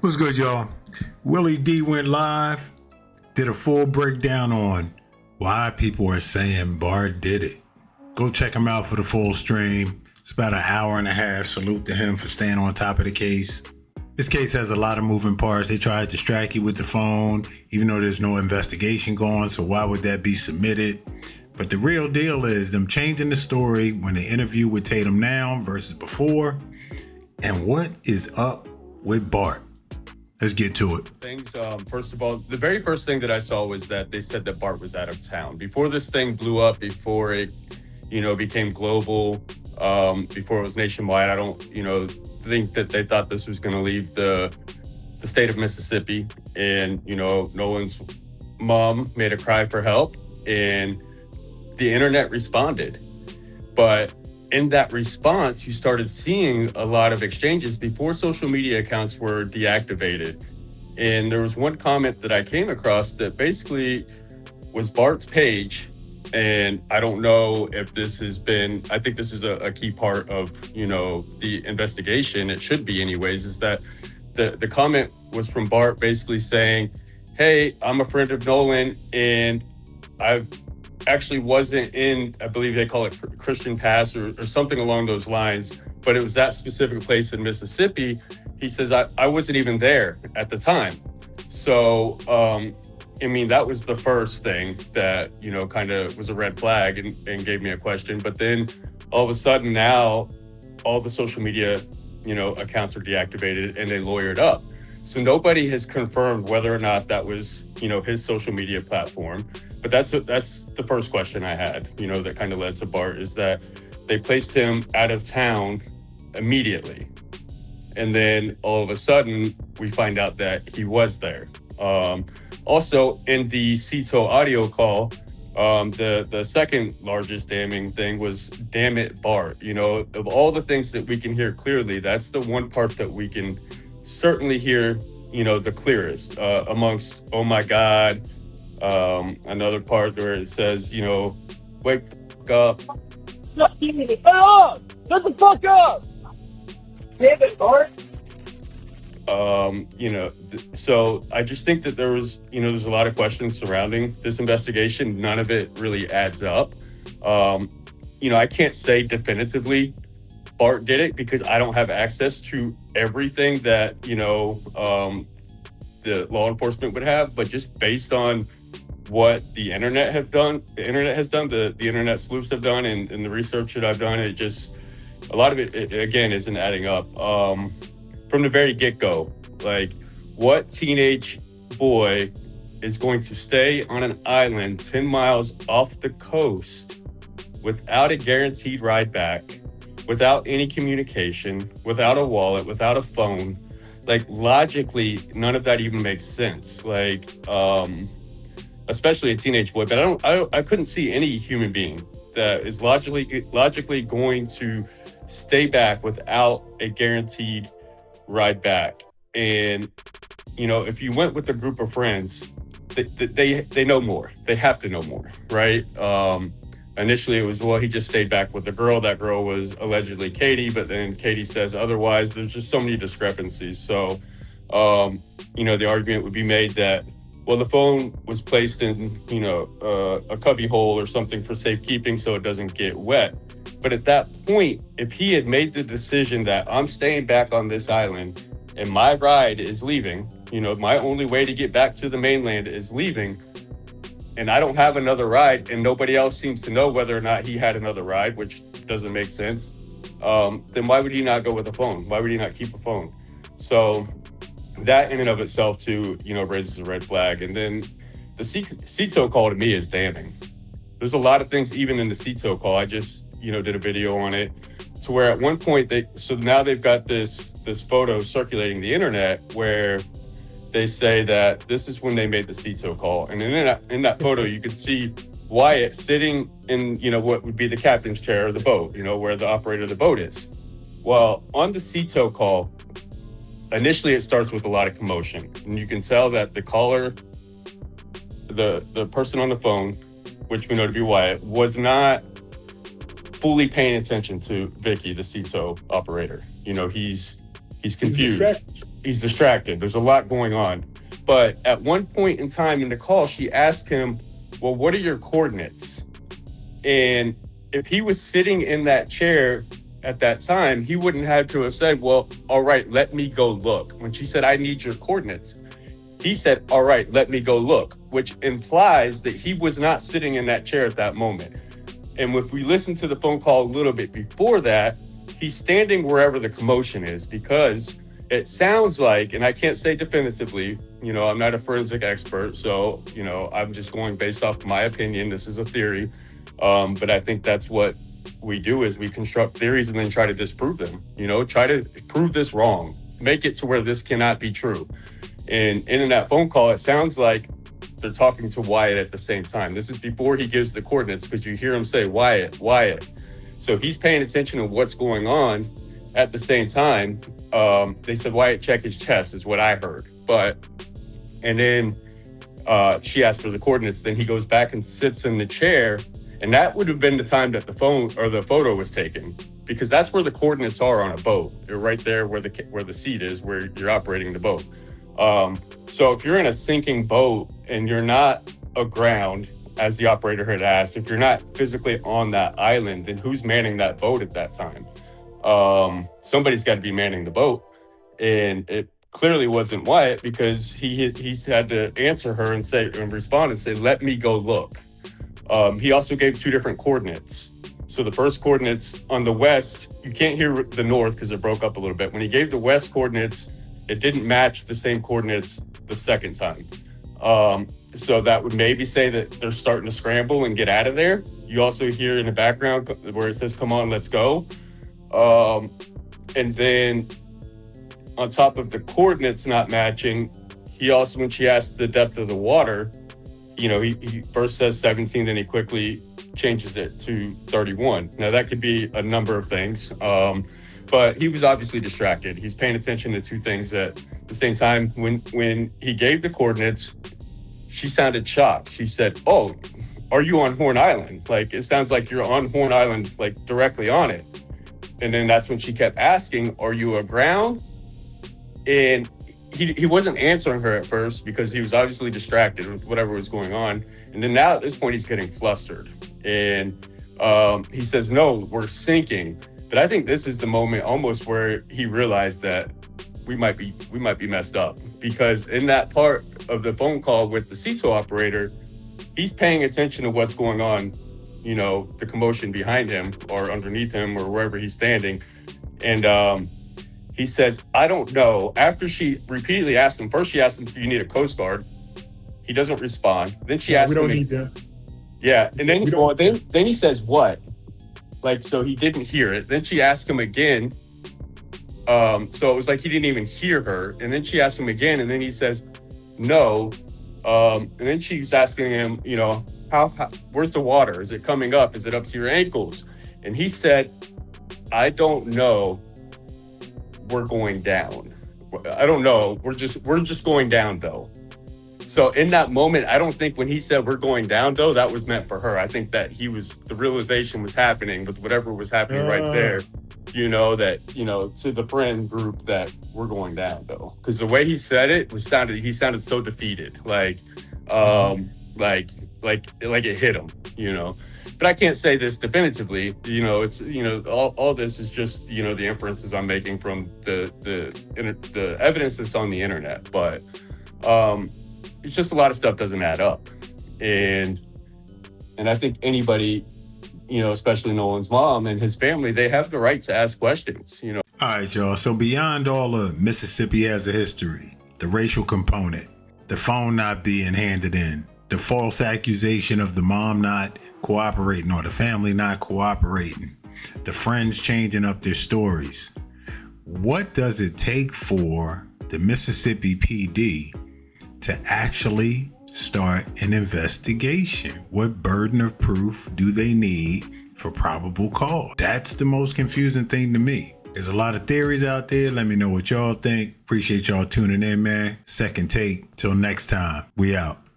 What's good, y'all? Willie D went live, did a full breakdown on why people are saying BART did it. Go check him out for the full stream. It's about an hour and a half. Salute to him for staying on top of the case. This case has a lot of moving parts. They try to distract you with the phone, even though there's no investigation going, so why would that be submitted? But the real deal is them changing the story when they interview with Tatum now versus before. And what is up with BART? Let's get to it. Things. First of all, the very first thing that I saw was that they said that BART was out of town. Before this thing blew up, before it, became global, before it was nationwide, I don't, think that they thought this was going to leave the state of Mississippi. And, Nolan's mom made a cry for help and the internet responded. But in that response, you started seeing a lot of exchanges before social media accounts were deactivated. And there was one comment that I came across that basically was BART's page. And I don't know if this has been, I think this is a key part of, the investigation. It should be anyways, is that the comment was from BART basically saying, hey, I'm a friend of Nolan and I've actually wasn't in, I believe they call it Christian Pass or something along those lines, but it was that specific place in Mississippi. He says, I wasn't even there at the time. So, that was the first thing that, kind of was a red flag and gave me a question. But then all of a sudden now, all the social media, accounts are deactivated and they lawyered up. So nobody has confirmed whether or not that was, his social media platform. But that's the first question I had, that kind of led to BART, is that they placed him out of town immediately. And then all of a sudden, we find out that he was there. Also, in the CETO audio call, the second largest damning thing was, damn it, BART. Of all the things that we can hear clearly, that's the one part that we can certainly hear, the clearest amongst, oh my God, another part where it says, wake up. Shut the fuck up! Damn it, BART! So I just think that there was, there's a lot of questions surrounding this investigation. None of it really adds up. I can't say definitively BART did it because I don't have access to everything that, the law enforcement would have, but just based on what the internet has done, the internet sleuths have done, and the research that I've done, a lot of it again isn't adding up. From the very get-go, like, what teenage boy is going to stay on an island 10 miles off the coast without a guaranteed ride back, without any communication, without a wallet, without a phone? Like, logically, none of that even makes sense. Like, especially a teenage boy. But I couldn't see any human being that is logically going to stay back without a guaranteed ride back. And, if you went with a group of friends, they know more. They have to know more, right? Initially, it was, well, he just stayed back with the girl. That girl was allegedly Katie, but then Katie says otherwise. There's just so many discrepancies. So, the argument would be made that, well, the phone was placed in, a cubby hole or something for safekeeping so it doesn't get wet. But at that point, if he had made the decision that I'm staying back on this island and my ride is leaving, my only way to get back to the mainland is leaving, and I don't have another ride, and nobody else seems to know whether or not he had another ride, which doesn't make sense, then why would he not go with a phone? Why would he not keep a phone? So that in and of itself, too, raises a red flag. And then the CETO call to me is damning. There's a lot of things, even in the CETO call. I just, did a video on it, to where at one point, now they've got this photo circulating the internet where they say that this is when they made the CETO call. And in that photo, you could see Wyatt sitting in, what would be the captain's chair of the boat, where the operator of the boat is. Well, on the CETO call, initially it starts with a lot of commotion. And you can tell that the caller, the person on the phone, which we know to be Wyatt, was not fully paying attention to Vicky, the CETO operator. He's confused. He's distracted. There's a lot going on. But at one point in time in the call, she asked him, well, what are your coordinates? And if he was sitting in that chair at that time, he wouldn't have to have said, well, all right, let me go look. When she said, I need your coordinates, he said, all right, let me go look, which implies that he was not sitting in that chair at that moment. And if we listen to the phone call a little bit before that, he's standing wherever the commotion is, because it sounds like, and I can't say definitively, I'm not a forensic expert, so, I'm just going based off my opinion. This is a theory. But I think that's what we do, is we construct theories and then try to disprove them, try to prove this wrong, make it to where this cannot be true. And in that phone call, it sounds like they're talking to Wyatt at the same time. This is before he gives the coordinates, because you hear him say, Wyatt, Wyatt. So he's paying attention to what's going on at the same time. They said, Wyatt, check his chest, is what I heard. And then she asked for the coordinates. Then he goes back and sits in the chair. And that would have been the time that the phone or the photo was taken, because that's where the coordinates are on a boat. They're right there where the seat is, where you're operating the boat. So if you're in a sinking boat and you're not aground, as the operator had asked, if you're not physically on that island, then who's manning that boat at that time? Somebody's got to be manning the boat. And it clearly wasn't Wyatt, because he's had to answer her and respond and say, let me go look. He also gave two different coordinates. So the first coordinates on the west, you can't hear the north because it broke up a little bit. When he gave the west coordinates, it didn't match the same coordinates the second time. So that would maybe say that they're starting to scramble and get out of there. You also hear in the background where it says, come on, let's go. And then on top of the coordinates not matching, he also, when she asked the depth of the water, he first says 17, then he quickly changes it to 31. Now, that could be a number of things, but he was obviously distracted. He's paying attention to two things at the same time. When he gave the coordinates, she sounded shocked. She said, oh, are you on Horn Island? Like, it sounds like you're on Horn Island, like directly on it. And then that's when she kept asking, are you aground? And he wasn't answering her at first, because he was obviously distracted with whatever was going on. And then now at this point, he's getting flustered. And he says, no, we're sinking. But I think this is the moment almost where he realized that we might be messed up, because in that part of the phone call with the CETO operator, he's paying attention to what's going on, the commotion behind him or underneath him or wherever he's standing. And he says, I don't know. After she repeatedly asked him, first she asked him, do you need a Coast Guard? He doesn't respond. Then she asked him. We don't need that. Yeah. And then he says, what? Like, so he didn't hear it. Then she asked him again. So it was like he didn't even hear her. And then she asked him again, and then he says, no. And then she's asking him, how where's the water? Is it coming up? Is it up to your ankles? And he said, I don't know. We're going down. I don't know. We're just going down, though. So in that moment, I don't think when he said we're going down, though, that was meant for her. I think that the realization was happening with whatever was happening right there, that, to the friend group, that we're going down, though. Because the way he said it he sounded so defeated, like it hit him, But I can't say this definitively. It's all this is just the inferences I'm making from the evidence that's on the internet. But it's just a lot of stuff doesn't add up, and I think anybody, especially Nolan's mom and his family, they have the right to ask questions. All right, y'all. So beyond all of Mississippi has a history, the racial component, the phone not being handed in, the false accusation of the mom not cooperating or the family not cooperating, the friends changing up their stories. What does it take for the Mississippi PD to actually start an investigation? What burden of proof do they need for probable cause? That's the most confusing thing to me. There's a lot of theories out there. Let me know what y'all think. Appreciate y'all tuning in, man. Second Take. Till next time. We out.